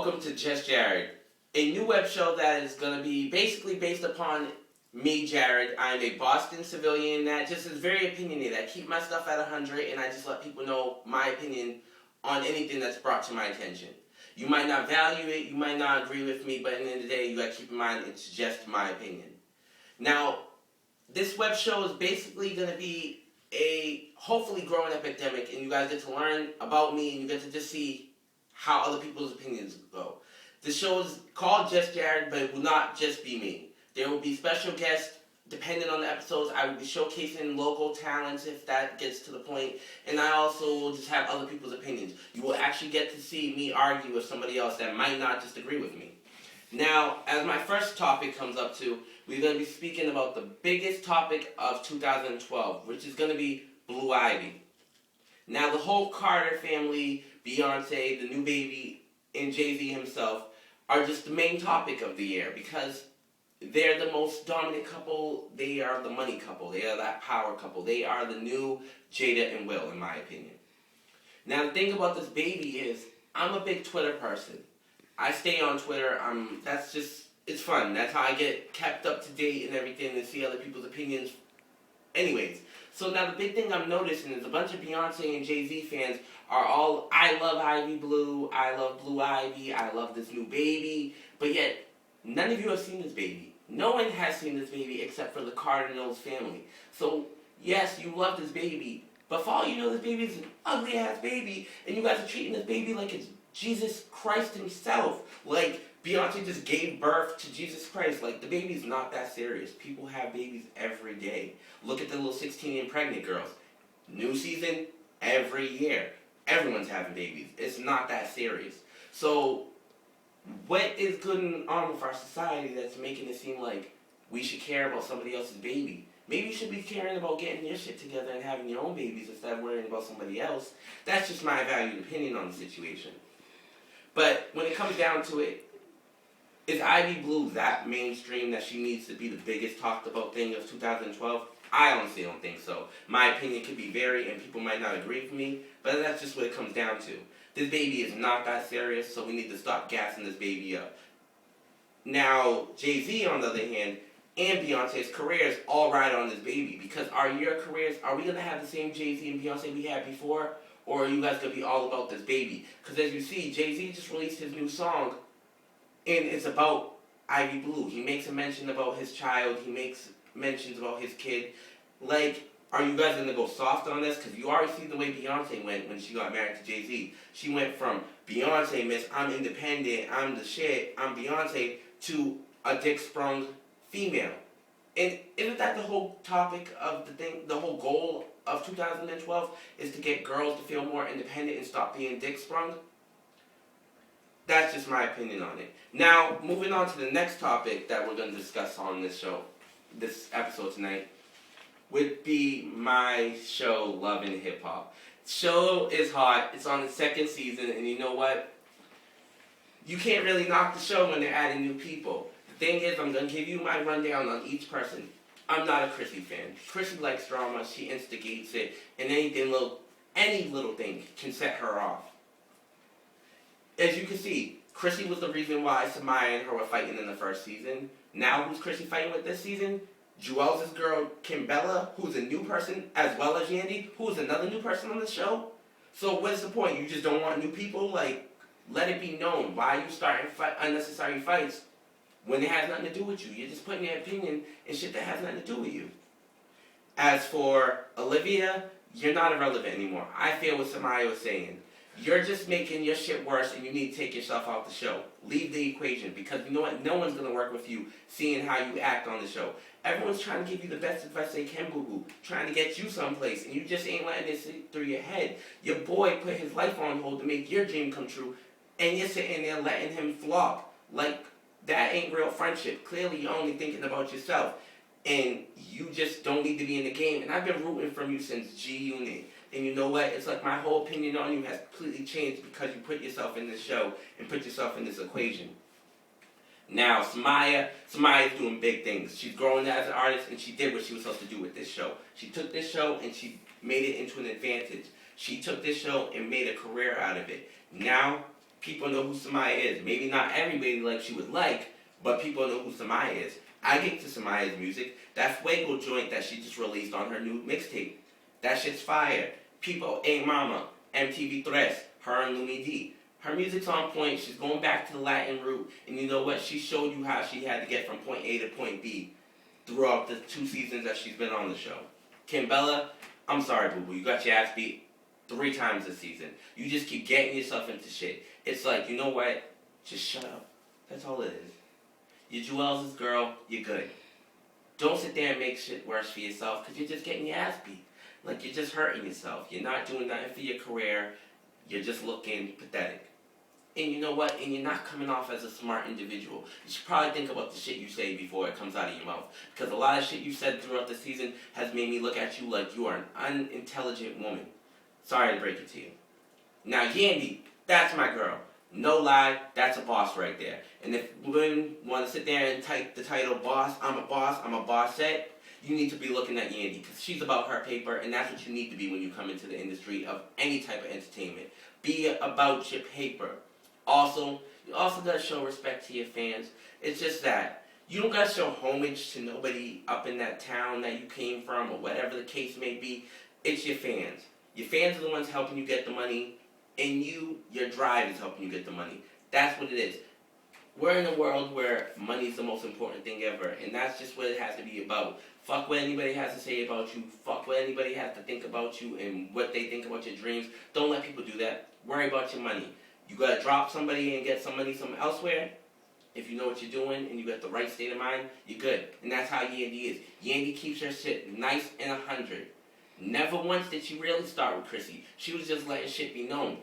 welcome to Just Jared, a new web show that is going to be basically based upon me, Jared. I'm a Boston civilian that just is very opinionated. I keep my stuff at 100 and I just let people know my opinion on anything that's brought to my attention. You might not value it, you might not agree with me, but at the end of the day, you got to keep in mind it's just my opinion. Now, this web show is basically going to be a hopefully growing epidemic, and you guys get to learn about me and you get to just see how other people's opinions go. The show is called Just Jared, but it will not just be me. There will be special guests depending on the episodes. I will be showcasing local talents if that gets to the point, and I also will just have other people's opinions. You will actually get to see me argue with somebody else that might not just agree with me. Now, as my first topic comes up to, we're going to be speaking about the biggest topic of 2012, which is going to be Blue Ivy. Now, the whole Carter family, Beyonce, the new baby, and Jay-Z himself are just the main topic of the year because they're the most dominant couple. They are the money couple. They are that power couple. They are the new Jada and Will, in my opinion. Now, the thing about this baby is I'm a big Twitter person. I stay on Twitter. It's fun. That's how I get kept up to date and everything and see other people's opinions. Anyways, so now the big thing I'm noticing is a bunch of Beyonce and Jay-Z fans are all, I love Ivy Blue, I love Blue Ivy, I love this new baby, but yet none of you have seen this baby. No one has seen this baby except for the Cardinals family. So yes, you love this baby, but for all you know, this baby is an ugly-ass baby, and you guys are treating this baby like it's Jesus Christ himself. Like, Beyonce just gave birth to Jesus Christ. Like, the baby's not that serious. People have babies every day. Look at the little 16 and pregnant girls. New season, every year. Everyone's having babies. It's not that serious. So, what is going on with our society that's making it seem like we should care about somebody else's baby? Maybe you should be caring about getting your shit together and having your own babies instead of worrying about somebody else. That's just my valued opinion on the situation. But when it comes down to it, is Ivy Blue that mainstream that she needs to be the biggest talked about thing of 2012? I honestly don't think so. My opinion could be varied and people might not agree with me, but that's just what it comes down to. This baby is not that serious, so we need to stop gassing this baby up. Now, Jay-Z, on the other hand, and Beyonce's careers all ride on this baby, because are we going to have the same Jay-Z and Beyonce we had before, or are you guys going to be all about this baby? Because as you see, Jay-Z just released his new song, and it's about Ivy Blue. He makes a mention about his child. He makes mentions about his kid. Like, are you guys going to go soft on this? Because you already see the way Beyonce went when she got married to Jay-Z. She went from Beyonce, Miss I'm independent, I'm the shit, I'm Beyonce, to a dick-sprung female. And isn't that the whole topic of the thing, the whole goal of 2012, is to get girls to feel more independent and stop being dick-sprung? That's just my opinion on it. Now, moving on to the next topic that we're going to discuss on this show, this episode tonight, would be my show, Love and Hiphop. The show is hot. It's on its second season, and you know what? You can't really knock the show when they're adding new people. The thing is, I'm going to give you my rundown on each person. I'm not a Chrissy fan. Chrissy likes drama. She instigates it, and any little thing can set her off. As you can see, Chrissy was the reason why Samaya and her were fighting in the first season. Now who's Chrissy fighting with this season? Jewel's girl, Kimbella, who's a new person, as well as Yandy, who's another new person on the show. So what's the point? You just don't want new people? Like, let it be known. Why are you starting unnecessary fights when it has nothing to do with you? You're just putting your opinion in shit that has nothing to do with you. As for Olivia, you're not irrelevant anymore. I feel what Samaya was saying. You're just making your shit worse, and you need to take yourself out the show. Leave the equation, because you know what? No one's going to work with you seeing how you act on the show. Everyone's trying to give you the best advice they can, boo-boo. Trying to get you someplace, and you just ain't letting it sit through your head. Your boy put his life on hold to make your dream come true, and you're sitting there letting him flop. Like, that ain't real friendship. Clearly, you're only thinking about yourself, and you just don't need to be in the game. And I've been rooting for you since G-Unit. And you know what? It's like my whole opinion on you has completely changed because you put yourself in this show and put yourself in this equation. Now, Samaya's doing big things. She's growing as an artist, and she did what she was supposed to do with this show. She took this show and she made it into an advantage. She took this show and made a career out of it. Now, People know who Samaya is. Maybe not everybody like she would like, but people know who Samaya is. I get to Samaya's music. That Fuego joint that she just released on her new mixtape. That shit's fire. People ain't mama. MTV Tres. Her and Lumi D. Her music's on point. She's going back to the Latin root. And you know what? She showed you how she had to get from point A to point B throughout the 2 seasons that she's been on the show. Kimbella, I'm sorry, boo-boo. You got your ass beat 3 times this season. You just keep getting yourself into shit. It's like, you know what? Just shut up. That's all it is. You're Jewels' girl. You're good. Don't sit there and make shit worse for yourself because you're just getting your ass beat. Like, you're just hurting yourself. You're not doing nothing for your career. You're just looking pathetic. And you know what? And you're not coming off as a smart individual. You should probably think about the shit you say before it comes out of your mouth. Because a lot of shit you said throughout the season has made me look at you like you are an unintelligent woman. Sorry to break it to you. Now, Yandy, that's my girl. No lie, that's a boss right there. And if women want to sit there and type the title boss, I'm a bossette, you need to be looking at Yandy because she's about her paper, and that's what you need to be when you come into the industry of any type of entertainment. Be about your paper. Also, you also got to show respect to your fans. It's just that. You don't got to show homage to nobody up in that town that you came from or whatever the case may be. It's your fans. Your fans are the ones helping you get the money, and your drive is helping you get the money. That's what it is. We're in a world where money's the most important thing ever, and that's just what it has to be about. Fuck what anybody has to say about you. Fuck what anybody has to think about you and what they think about your dreams. Don't let people do that. Worry about your money. You gotta drop somebody and get some money somewhere elsewhere. If you know what you're doing and you got the right state of mind, you're good. And that's how Yandy is. Yandy keeps her shit nice and 100. Never once did she really start with Chrissy. She was just letting shit be known.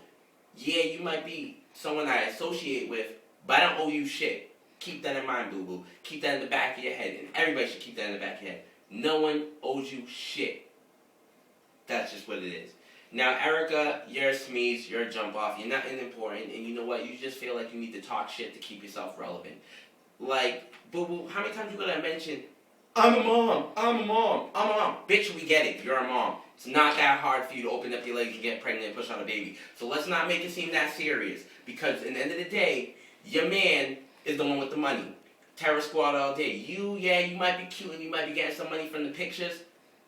Yeah, you might be someone I associate with, but I don't owe you shit. Keep that in mind, boo-boo. Keep that in the back of your head. And everybody should keep that in the back of your head. No one owes you shit. That's just what it is. Now, Erica, you're a smeeze, you're a jump off, you're nothing important, and you know what? You just feel like you need to talk shit to keep yourself relevant. Like, boo-boo, how many times you gotta mention, I'm a mom, I'm a mom, I'm a mom. Bitch, we get it, you're a mom. It's not that hard for you to open up your legs and get pregnant and push out a baby. So let's not make it seem that serious, because at the end of the day, your man is the one with the money. Terror Squad all day. You might be cute and you might be getting some money from the pictures,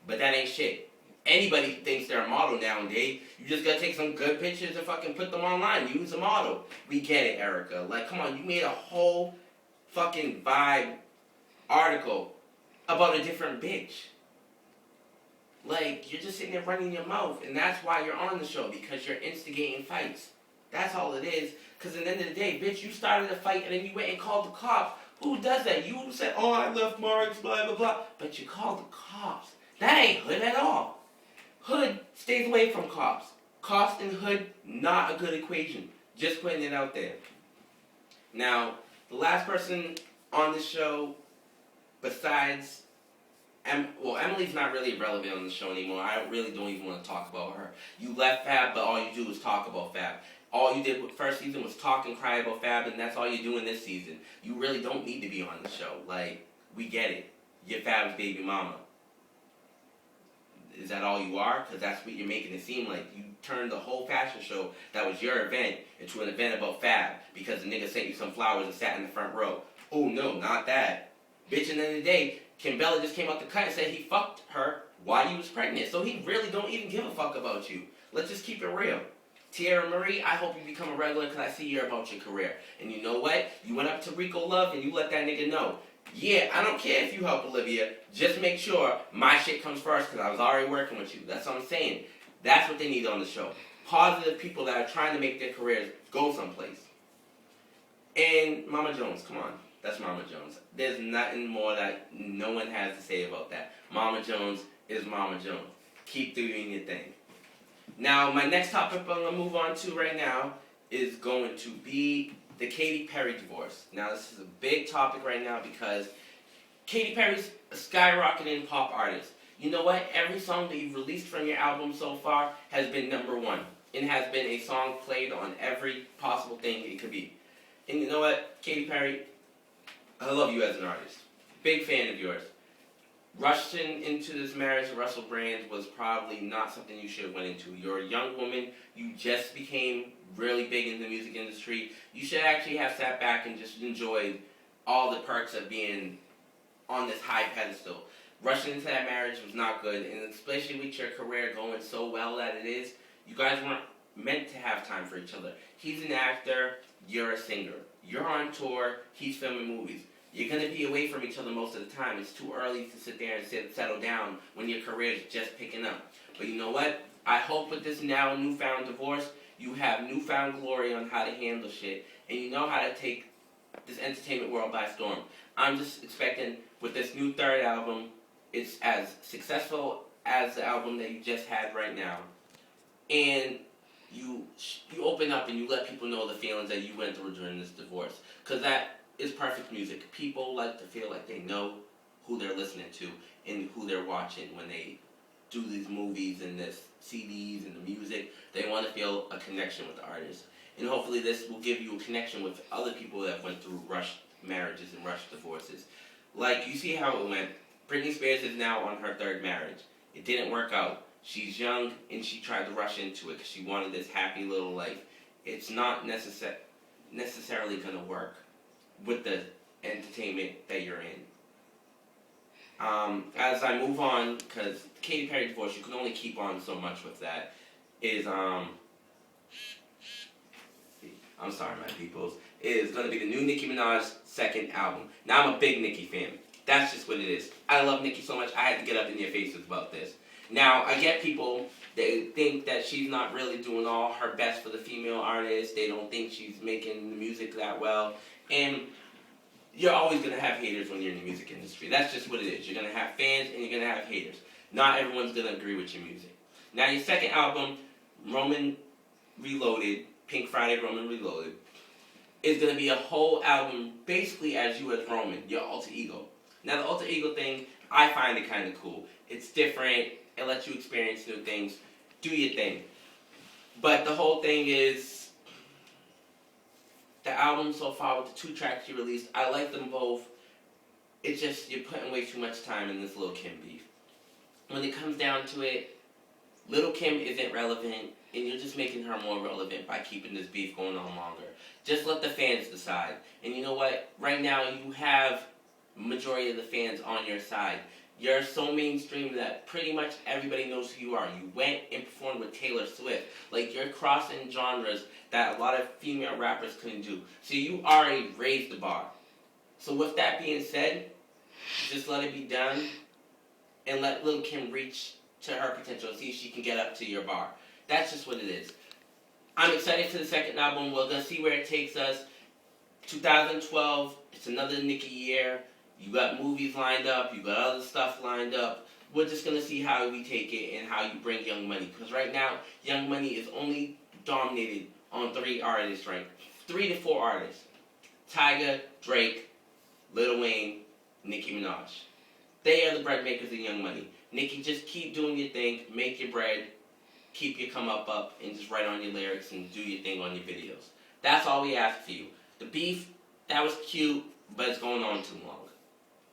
but that ain't shit. Anybody thinks they're a model nowadays. You just gotta take some good pictures and fucking put them online. Use a model. We get it, Erica. Like, come on, you made a whole fucking vibe article about a different bitch. Like, you're just sitting there running your mouth, and that's why you're on the show, because you're instigating fights. That's all it is. Because at the end of the day, bitch, you started a fight and then you went and called the cops. Who does that? You said, oh, I left marks, blah, blah, blah. But you called the cops. That ain't hood at all. Hood stays away from cops. Cops and hood, not a good equation. Just putting it out there. Now, the last person on the show, besides, Emily's not really relevant on the show anymore. I really don't even want to talk about her. You left Fab, but all you do is talk about Fab. All you did with first season was talk and cry about Fab, and that's all you're doing this season. You really don't need to be on the show. Like, we get it. You're Fab's baby mama. Is that all you are? Because that's what you're making it seem like. You turned the whole fashion show that was your event into an event about Fab because the nigga sent you some flowers and sat in the front row. Oh, no, not that. Bitch, at the end of the day, Kimbella just came out the cut and said he fucked her while you was pregnant. So he really don't even give a fuck about you. Let's just keep it real. Tierra Marie, I hope you become a regular because I see you're about your career. And you know what? You went up to Rico Love and you let that nigga know. Yeah, I don't care if you help Olivia. Just make sure my shit comes first because I was already working with you. That's what I'm saying. That's what they need on the show. Positive people that are trying to make their careers go someplace. And Mama Jones, come on. That's Mama Jones. There's nothing more that no one has to say about that. Mama Jones is Mama Jones. Keep doing your thing. Now, my next topic I'm going to move on to right now is going to be the Katy Perry divorce. Now, this is a big topic right now because Katy Perry's a skyrocketing pop artist. You know what? Every song that you've released from your album so far has been #1. It has been a song played on every possible thing it could be. And you know what, Katy Perry, I love you as an artist. Big fan of yours. Rushing into this marriage with Russell Brand was probably not something you should have went into. You're a young woman. You just became really big in the music industry, you should actually have sat back and just enjoyed all the perks of being on this high pedestal. Rushing into that marriage was not good, and especially with your career going so well that it is, you guys weren't meant to have time for each other. He's an actor, you're a singer. You're on tour, he's filming movies. You're going to be away from each other most of the time. It's too early to sit there and settle down when your career is just picking up. But you know what? I hope with this now newfound divorce, you have newfound glory on how to handle shit, and you know how to take this entertainment world by storm. I'm just expecting with this new third album, it's as successful as the album that you just had right now. And you open up and you let people know the feelings that you went through during this divorce. Because that is perfect music. People like to feel like they know who they're listening to and who they're watching when they do these movies and this CDs and the music. They want to feel a connection with the artist. And hopefully this will give you a connection with other people that went through rushed marriages and rushed divorces. Like, you see how it went. Britney Spears is now on her third marriage. It didn't work out. She's young and she tried to rush into it because she wanted this happy little life. It's not necessarily going to work with the entertainment that you're in. As I move on, because Katy Perry divorce, you can only keep on so much with that, is, I'm sorry, my peoples, is going to be the new Nicki Minaj second album. Now, I'm a big Nicki fan. That's just what it is. I love Nicki so much, I had to get up in their faces about this. Now, I get people, they think that she's not really doing all her best for the female artist. They don't think she's making the music that well. And you're always going to have haters when you're in the music industry. That's just what it is. You're going to have fans and you're going to have haters. Not everyone's going to agree with your music. Now, your second album, Roman Reloaded, Pink Friday Roman Reloaded, is going to be a whole album basically as you as Roman, your alter ego. Now, the alter ego thing, I find it kind of cool. It's different. It lets you experience new things. Do your thing. But the whole thing is, the album so far with the 2 tracks you released, I like them both. It's just, you're putting way too much time in this Lil' Kim beef. When it comes down to it, Lil' Kim isn't relevant, and you're just making her more relevant by keeping this beef going on longer. Just let the fans decide. And you know what? Right now, you have majority of the fans on your side. You're so mainstream that pretty much everybody knows who you are. You went and performed with Taylor Swift. Like, you're crossing genres that a lot of female rappers couldn't do. So you already raised the bar. So with that being said, just let it be done and let Lil' Kim reach to her potential and see if she can get up to your bar. That's just what it is. I'm excited for the second album. We're going to see where it takes us. 2012, it's another Nicki year. You got movies lined up, you got other stuff lined up. We're just going to see how we take it and how you bring Young Money. Because right now, Young Money is only dominated on 3 artists, right? 3 to 4 artists. Tyga, Drake, Lil Wayne, Nicki Minaj. They are the bread makers of Young Money. Nicki, just keep doing your thing, make your bread, keep your come up, and just write on your lyrics and do your thing on your videos. That's all we ask for you. The beef, that was cute, but it's going on too long.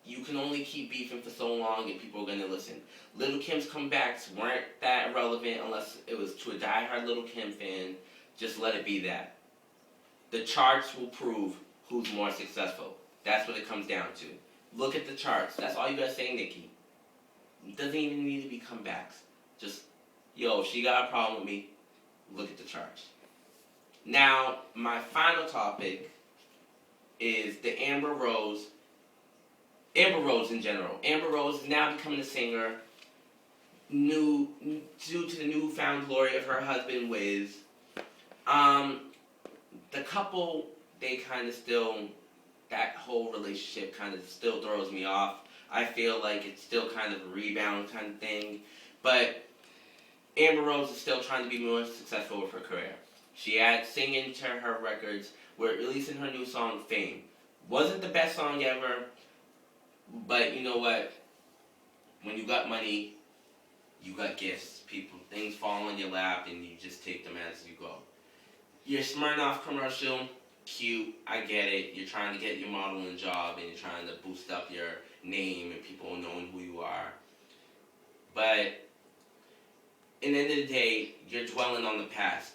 You can only keep beefing for so long and people are going to listen. Lil' Kim's comebacks weren't that relevant unless it was to a diehard Lil' Kim fan. Just let it be that. The charts will prove who's more successful. That's what it comes down to. Look at the charts. That's all you got to say, Nicki. It doesn't even need to be comebacks. Just, yo, if she got a problem with me, look at the charts. Now, my final topic is the Amber Rose in general. Amber Rose is now becoming a singer due to the newfound glory of her husband, Wiz. The couple, they kind of still, that whole relationship kind of still throws me off. I feel like it's still kind of a rebound kind of thing. But Amber Rose is still trying to be more successful with her career. She adds singing to her records. We're releasing her new song, Fame. Wasn't the best song ever, but you know what? When you got money, you got gifts. Things fall on your lap and you just take them as you go. Your Smirnoff commercial, cute, I get it. You're trying to get your modeling job and you're trying to boost up your name and people knowing who you are. But in the end of the day, you're dwelling on the past.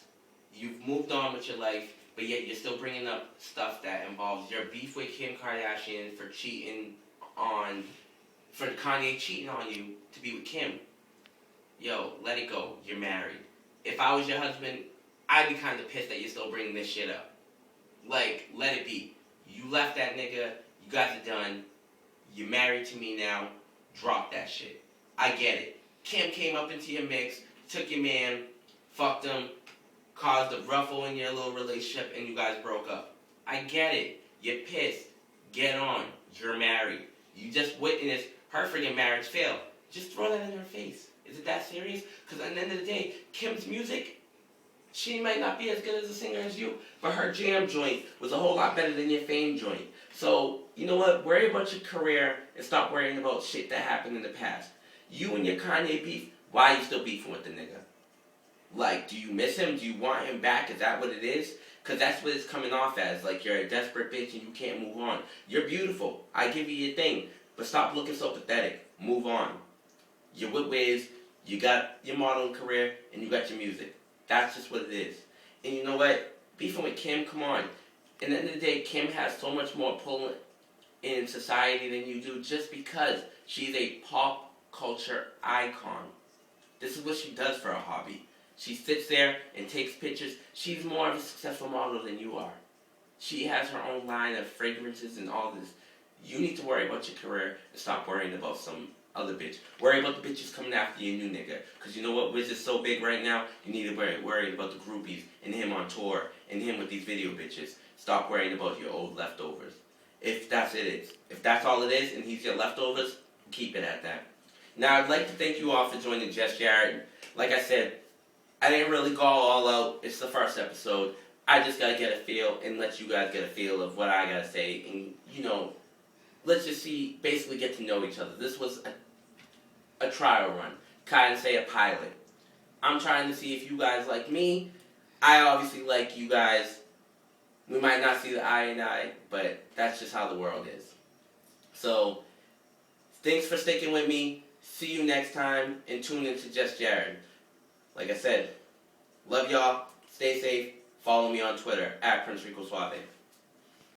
you've moved on with your life, but yet you're still bringing up stuff that involves your beef with Kim Kardashian for Kanye cheating on you to be with Kim. Yo, let it go. You're married. If I was your husband, I'd be kind of pissed that you're still bringing this shit up. Like, let it be. You left that nigga. You guys are done. You're married to me now. Drop that shit. I get it. Kim came up into your mix, took your man, fucked him, caused a ruffle in your little relationship, and you guys broke up. I get it. You're pissed. Get on. You're married. You just witnessed her freaking marriage fail. Just throw that in her face. Is it that serious? Because at the end of the day, Kim's music, she might not be as good as a singer as you, but her jam joint was a whole lot better than your fame joint. So, you know what? Worry about your career and stop worrying about shit that happened in the past. You and your Kanye beef, why are you still beefing with the nigga? Like, do you miss him? Do you want him back? Is that what it is? Because that's what it's coming off as. Like, you're a desperate bitch and you can't move on. You're beautiful. I give you your thing. But stop looking so pathetic. Move on. You're with Wiz. You got your modeling career, and you got your music. That's just what it is. And you know what? Beefing with Kim, come on. At the end of the day, Kim has so much more pull in society than you do just because she's a pop culture icon. This is what she does for a hobby. She sits there and takes pictures. She's more of a successful model than you are. She has her own line of fragrances and all this. You need to worry about your career and stop worrying about some other bitch. Worry about the bitches coming after your new nigga. Because you know what? Wiz is so big right now, you need to worry about the groupies and him on tour and him with these video bitches. Stop worrying about your old leftovers. If that's it, if that's all it is and he's your leftovers, keep it at that. Now, I'd like to thank you all for joining Just Jared. Like I said, I didn't really go all out. It's the first episode. I just got to get a feel and let you guys get a feel of what I got to say. And, you know, let's just basically get to know each other. This was a trial run. Kind of say a pilot. I'm trying to see if you guys like me. I obviously like you guys. We might not see the eye and eye, but that's just how the world is. So, thanks for sticking with me. See you next time and tune in to Just Jared. Like I said, love y'all. Stay safe. Follow me on Twitter @PrinceRicoSuave.